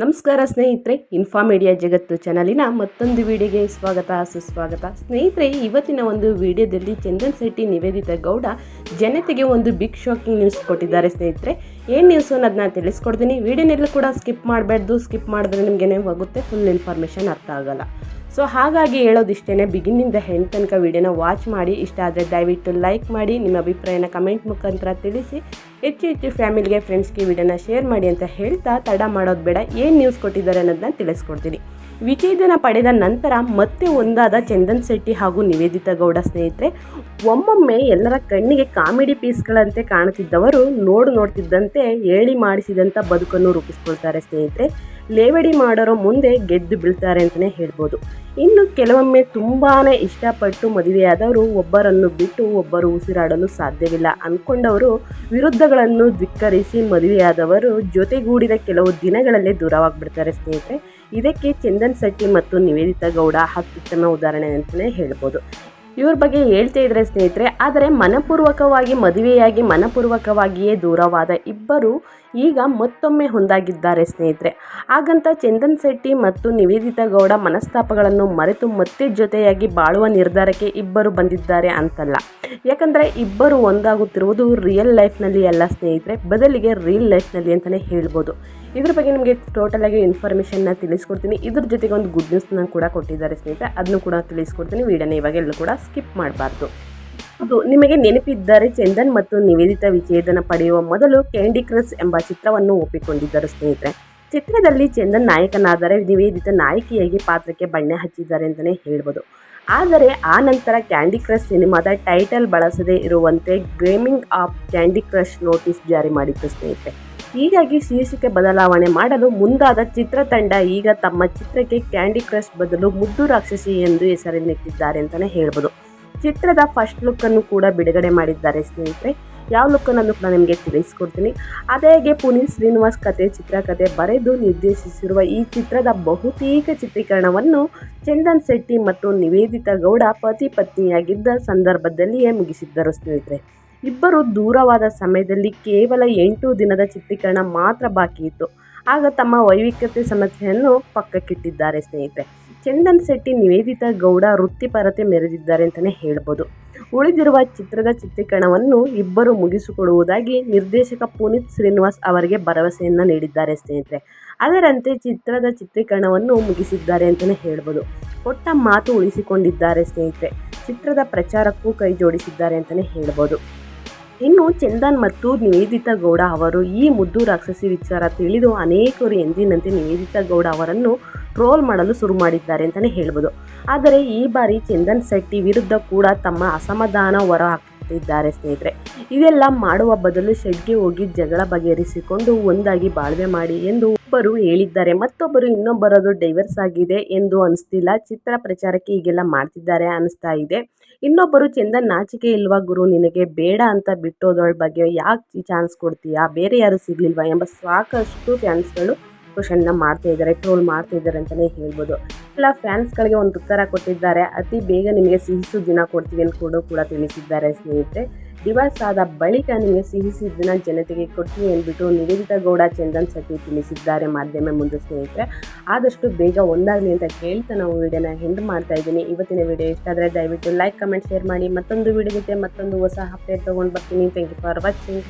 ನಮಸ್ಕಾರ ಸ್ನೇಹಿತರೆ, info media ಜಗತ್ತು ಚಾನಲಿನ ಮತ್ತೊಂದು ವಿಡಿಯೋಗೆ ಸ್ವಾಗತ ಸುಸ್ವಾಗತ. ಸ್ನೇಹಿತರೆ, ಇವತ್ತಿನ ಒಂದು ವಿಡಿಯೋದಲ್ಲಿ ಚಂದನ್ ಶೆಟ್ಟಿ ನಿವೇದಿತಾ ಗೌಡ ಜನತೆಗೆ ಒಂದು ಬಿಗ್ ಶಾಕಿಂಗ್ ನ್ಯೂಸ್ ಕೊಟ್ಟಿದ್ದಾರೆ. ಸ್ನೇಹಿತರೆ, ಏನು ನ್ಯೂಸು ಅನ್ನೋದನ್ನ ತಿಳಿಸ್ಕೊಡ್ತೀನಿ. ವಿಡಿಯೋನೆಲ್ಲೂ ಕೂಡ ಸ್ಕಿಪ್ ಮಾಡಬಾರ್ದು. ಸ್ಕಿಪ್ ಮಾಡಿದ್ರೆ ನಿಮಗೇನೇ ಹೋಗುತ್ತೆ, ಫುಲ್ ಇನ್ಫಾರ್ಮೇಷನ್ ಅರ್ಥ ಆಗಲ್ಲ. ಸೊ ಹಾಗಾಗಿ ಹೇಳೋದಿಷ್ಟೇ, ಬಿಗಿನಿಂದ ಹೆಂಡ್ ತನಕ ವಿಡಿಯೋನ ವಾಚ್ ಮಾಡಿ. ಇಷ್ಟ ಆದರೆ ದಯವಿಟ್ಟು ಲೈಕ್ ಮಾಡಿ, ನಿಮ್ಮ ಅಭಿಪ್ರಾಯನ ಕಮೆಂಟ್ ಮುಖಾಂತರ ತಿಳಿಸಿ. ಹೆಚ್ಚು ಫ್ಯಾಮಿಲಿಗೆ, ಫ್ರೆಂಡ್ಸ್ಗೆ ವಿಡಿಯೋನ ಶೇರ್ ಮಾಡಿ ಅಂತ ಹೇಳ್ತಾ ತಡ ಮಾಡೋದು ಬೇಡ. ಏನು ನ್ಯೂಸ್ ಕೊಟ್ಟಿದ್ದಾರೆ ಅನ್ನೋದನ್ನ ತಿಳಿಸ್ಕೊಡ್ತೀನಿ. ವಿಚ್ಛೇದನ ಪಡೆದ ನಂತರ ಮತ್ತೆ ಒಂದಾದ ಚಂದನ್ ಶೆಟ್ಟಿ ಹಾಗೂ ನಿವೇದಿತಾ ಗೌಡ. ಸ್ನೇಹಿತರೆ, ಒಮ್ಮೊಮ್ಮೆ ಎಲ್ಲರ ಕಣ್ಣಿಗೆ ಕಾಮಿಡಿ ಪೀಸ್ಗಳಂತೆ ಕಾಣುತ್ತಿದ್ದವರು ನೋಡ್ತಿದ್ದಂತೆ ಹೇಳಿ ಮಾಡಿಸಿದಂಥ ಬದುಕನ್ನು ರೂಪಿಸ್ಕೊಳ್ತಾರೆ. ಸ್ನೇಹಿತರೆ, ಲೇವಡಿ ಮಾಡೋರೋ ಮುಂದೆ ಗೆದ್ದು ಬೀಳ್ತಾರೆ ಅಂತಲೇ ಹೇಳ್ಬೋದು. ಇನ್ನು ಕೆಲವೊಮ್ಮೆ ತುಂಬಾ ಇಷ್ಟಪಟ್ಟು ಮದುವೆಯಾದವರು ಒಬ್ಬರನ್ನು ಬಿಟ್ಟು ಒಬ್ಬರು ಉಸಿರಾಡಲು ಸಾಧ್ಯವಿಲ್ಲ ಅಂದ್ಕೊಂಡವರು ವಿರುದ್ಧಗಳನ್ನು ಧಿಕ್ಕರಿಸಿ ಮದುವೆಯಾದವರು ಜೊತೆಗೂಡಿದ ಕೆಲವು ದಿನಗಳಲ್ಲೇ ದೂರವಾಗಿಬಿಡ್ತಾರೆ. ಸ್ನೇಹಿತರೆ, ಇದಕ್ಕೆ ಚಂದನ್ ಶೆಟ್ಟಿ ಮತ್ತು ನಿವೇದಿತಾ ಗೌಡ ಅತ್ಯುತ್ತಮ ಉದಾಹರಣೆ ಅಂತಲೇ ಹೇಳ್ಬೋದು. ಇವ್ರ ಬಗ್ಗೆ ಹೇಳ್ತಾ ಇದ್ರೆ ಸ್ನೇಹಿತರೆ, ಆದರೆ ಮನಪೂರ್ವಕವಾಗಿ ಮದುವೆಯಾಗಿ ಮನಪೂರ್ವಕವಾಗಿಯೇ ದೂರವಾದ ಇಬ್ಬರು ಈಗ ಮತ್ತೊಮ್ಮೆ ಒಂದಾಗಿದ್ದಾರೆ. ಸ್ನೇಹಿತರೆ, ಹಾಗಂತ ಚಂದನ್ ಶೆಟ್ಟಿ ಮತ್ತು ನಿವೇದಿತಾ ಗೌಡ ಮನಸ್ತಾಪಗಳನ್ನು ಮರೆತು ಮತ್ತೆ ಜೊತೆಯಾಗಿ ಬಾಳುವ ನಿರ್ಧಾರಕ್ಕೆ ಇಬ್ಬರು ಬಂದಿದ್ದಾರೆ ಅಂತಲ್ಲ. ಯಾಕಂದರೆ ಇಬ್ಬರು ಒಂದಾಗುತ್ತಿರುವುದು ರಿಯಲ್ ಲೈಫ್ನಲ್ಲಿ ಅಲ್ಲ ಸ್ನೇಹಿತರೆ, ಬದಲಿಗೆ ರೀಲ್ ಲೈಫ್ನಲ್ಲಿ ಅಂತಲೇ ಹೇಳ್ಬೋದು. ಇದ್ರ ಬಗ್ಗೆ ನಿಮಗೆ ಟೋಟಲಾಗಿ ಇನ್ಫಾರ್ಮೇಷನ್ನ ತಿಳಿಸ್ಕೊಡ್ತೀನಿ. ಇದ್ರ ಜೊತೆಗೆ ಒಂದು ಗುಡ್ ನ್ಯೂಸ್ನ ಕೂಡ ಕೊಟ್ಟಿದ್ದಾರೆ ಸ್ನೇಹಿತರೆ, ಅದನ್ನು ಕೂಡ ತಿಳಿಸ್ಕೊಡ್ತೀನಿ. ವಿಡಿಯೋನ ಇವಾಗ ಎಲ್ಲೂ ಕೂಡ ಸ್ಕಿಪ್ ಮಾಡಬಾರ್ದು. ಅದು ನಿಮಗೆ ನೆನಪಿದ್ದರೆ, ಚಂದನ್ ಮತ್ತು ನಿವೇದಿತಾ ವಿಚ್ಛೇದನ ಪಡೆಯುವ ಮೊದಲು ಕ್ಯಾಂಡಿ ಕ್ರಶ್ ಎಂಬ ಚಿತ್ರವನ್ನು ಒಪ್ಪಿಕೊಂಡಿದ್ದರು. ಸ್ನೇಹಿತರೆ, ಚಿತ್ರದಲ್ಲಿ ಚಂದನ್ ನಾಯಕನಾದರೆ ನಿವೇದಿತಾ ನಾಯಕಿಯಾಗಿ ಪಾತ್ರಕ್ಕೆ ಬಣ್ಣ ಹಚ್ಚಿದ್ದಾರೆ ಅಂತಲೇ ಹೇಳ್ಬೋದು. ಆದರೆ ಆ ನಂತರ ಕ್ಯಾಂಡಿ ಕ್ರಶ್ ಸಿನಿಮಾದ ಟೈಟಲ್ ಬಳಸದೇ ಇರುವಂತೆ gaming of candy crush notice ಜಾರಿ ಮಾಡಿತ್ತು. ಸ್ನೇಹಿತರೆ, ಹೀಗಾಗಿ ಶೀರ್ಷಿಕೆ ಬದಲಾವಣೆ ಮಾಡಲು ಮುಂದಾದ ಚಿತ್ರತಂಡ ಈಗ ತಮ್ಮ ಚಿತ್ರಕ್ಕೆ ಕ್ಯಾಂಡಿ ಕ್ರಶ್ ಬದಲು ಮುದ್ದು ರಾಕ್ಷಸಿ ಎಂದು ಹೆಸರನ್ನಿಟ್ಟಿದ್ದಾರೆ ಅಂತಲೇ ಹೇಳ್ಬೋದು. ಚಿತ್ರದ ಫಸ್ಟ್ ಲುಕ್ಕನ್ನು ಕೂಡ ಬಿಡುಗಡೆ ಮಾಡಿದ್ದಾರೆ. ಸ್ನೇಹಿತರೆ, ಯಾವ ಲುಕ್ಕನ್ನು ಕೂಡ ನಿಮಗೆ ತಿಳಿಸ್ಕೊಡ್ತೀನಿ. ಅದೇಗೆ ಪುನೀತ್ ಶ್ರೀನಿವಾಸ್ ಚಿತ್ರಕಥೆ ಬರೆದು ನಿರ್ದೇಶಿಸಿರುವ ಈ ಚಿತ್ರದ ಬಹುತೇಕ ಚಿತ್ರೀಕರಣವನ್ನು ಚಂದನ್ ಶೆಟ್ಟಿ ಮತ್ತು ನಿವೇದಿತಾ ಗೌಡ ಪತಿ ಪತ್ನಿಯಾಗಿದ್ದ ಸಂದರ್ಭದಲ್ಲಿಯೇ ಮುಗಿಸಿದ್ದರು. ಸ್ನೇಹಿತರೆ, ಇಬ್ಬರು ದೂರವಾದ ಸಮಯದಲ್ಲಿ ಕೇವಲ 8 ದಿನದ ಚಿತ್ರೀಕರಣ ಮಾತ್ರ ಬಾಕಿ ಇತ್ತು. ಆಗ ತಮ್ಮ ವೈವಿಧ್ಯತೆ ಸಮಸ್ಯೆಯನ್ನು ಪಕ್ಕಕ್ಕಿಟ್ಟಿದ್ದಾರೆ. ಸ್ನೇಹಿತರೆ, ಚಂದನ್ ಶೆಟ್ಟಿ ನಿವೇದಿತಾ ಗೌಡ ವೃತ್ತಿಪರತೆ ಮೆರೆದಿದ್ದಾರೆ ಅಂತಲೇ ಹೇಳ್ಬೋದು. ಉಳಿದಿರುವ ಚಿತ್ರದ ಚಿತ್ರೀಕರಣವನ್ನು ಇಬ್ಬರು ಮುಗಿಸಿಕೊಡುವುದಾಗಿ ನಿರ್ದೇಶಕ ಪುನೀತ್ ಶ್ರೀನಿವಾಸ್ ಅವರಿಗೆ ಭರವಸೆಯನ್ನು ನೀಡಿದ್ದಾರೆ. ಸ್ನೇಹಿತರೆ, ಅದರಂತೆ ಚಿತ್ರದ ಚಿತ್ರೀಕರಣವನ್ನು ಮುಗಿಸಿದ್ದಾರೆ ಅಂತಲೇ ಹೇಳ್ಬೋದು. ಕೊಟ್ಟ ಮಾತು ಉಳಿಸಿಕೊಂಡಿದ್ದಾರೆ. ಸ್ನೇಹಿತರೆ, ಚಿತ್ರದ ಪ್ರಚಾರಕ್ಕೂ ಕೈ ಜೋಡಿಸಿದ್ದಾರೆ ಅಂತಲೇ ಹೇಳ್ಬೋದು. ಇನ್ನು ಚಂದನ್ ಮತ್ತು ನಿವೇದಿತಾ ಗೌಡ ಅವರು ಈ ಮುದ್ದು ರಾಕ್ಷಸಿ ವಿಚಾರ ತಿಳಿದು ಅನೇಕರು ಎಂದಿನಂತೆ ನಿವೇದಿತಾ ಗೌಡ ಅವರನ್ನು ಟ್ರೋಲ್ ಮಾಡಲು ಶುರು ಮಾಡಿದ್ದಾರೆ ಅಂತಲೇ ಹೇಳ್ಬೋದು. ಆದರೆ ಈ ಬಾರಿ ಚಂದನ್ ಶೆಟ್ಟಿ ವಿರುದ್ಧ ಕೂಡ ತಮ್ಮ ಅಸಮಾಧಾನ ಹೊರ ಹಾಕುತ್ತಿದ್ದಾರೆ. ಸ್ನೇಹಿತರೆ, ಇದೆಲ್ಲ ಮಾಡುವ ಬದಲು ಶೆಡ್ಗೆ ಹೋಗಿ ಜಗಳ ಬಗೆಹರಿಸಿಕೊಂಡು ಒಂದಾಗಿ ಬಾಳ್ವೆ ಮಾಡಿ ಎಂದು ಒಬ್ಬರು ಹೇಳಿದ್ದಾರೆ. ಮತ್ತೊಬ್ಬರು ಇನ್ನೊಬ್ಬರದು ಡೈವರ್ಸ್ ಆಗಿದೆ ಎಂದು ಅನಿಸ್ತಿಲ್ಲ, ಚಿತ್ರ ಪ್ರಚಾರಕ್ಕೆ ಹೀಗೆಲ್ಲ ಮಾಡ್ತಿದ್ದಾರೆ ಅನಿಸ್ತಾ ಇದೆ. ಇನ್ನೊಬ್ಬರು ಚಂದನ್ ನಾಚಿಕೆ ಇಲ್ವಾ ಗುರು ನಿನಗೆ, ಬೇಡ ಅಂತ ಬಿಟ್ಟೋದಳ ಬಗ್ಗೆ ಯಾಕೆ ಚಾನ್ಸ್ ಕೊಡ್ತೀಯಾ, ಬೇರೆ ಯಾರು ಸಿಗ್ಲಿಲ್ವಾ ಎಂಬ ಸಾಕಷ್ಟು ಫ್ಯಾನ್ಸ್ಗಳು ಕ್ವಶನ್ನ ಮಾಡ್ತಾ ಇದ್ದಾರೆ, ಟ್ರೋಲ್ ಮಾಡ್ತಾ ಇದ್ದಾರೆ ಅಂತಲೇ ಹೇಳ್ಬೋದು. ಎಲ್ಲ ಫ್ಯಾನ್ಸ್ಗಳಿಗೆ ಒಂದು ಉತ್ತರ ಕೊಟ್ಟಿದ್ದಾರೆ. ಅತಿ ಬೇಗ ನಿಮಗೆ ಸಿಹಿ ದಿನ ಕೊಡ್ತೀವಿ ಅಂತ ಕೂಡ ತಿಳಿಸಿದ್ದಾರೆ. ಸ್ನೇಹಿತರೆ, ಡಿವೋರ್ಸ್ ಆದ ಬಳಿಕ ನಿಮಗೆ ಸಿಹಿ ದಿನ ಜನತೆಗೆ ಕೊಡ್ತೀವಿ ಅಂದ್ಬಿಟ್ಟು ನಿವೇದಿತಾ ಗೌಡ ಚಂದನ್ ಶೆಟ್ಟಿ ತಿಳಿಸಿದ್ದಾರೆ ಮಾಧ್ಯಮ ಮುಂದೆ. ಸ್ನೇಹಿತರೆ, ಆದಷ್ಟು ಬೇಗ ಒಂದಾಗಲಿ ಅಂತ ಕೇಳ್ತಾ ನಾವು ವಿಡಿಯೋನ ಎಂಡ್ ಮಾಡ್ತಾ ಇದ್ದೀನಿ. ಇವತ್ತಿನ ವಿಡಿಯೋ ಇಷ್ಟ ಆದರೆ ದಯವಿಟ್ಟು ಲೈಕ್, ಕಮೆಂಟ್, ಶೇರ್ ಮಾಡಿ. ಮತ್ತೊಂದು ವಿಡಿಯೋ ಜೊತೆ ಮತ್ತೊಂದು ಹೊಸ ಅಪ್ಡೇಟ್ ತೊಗೊಂಡು ಬರ್ತೀನಿ. Thank you for watching.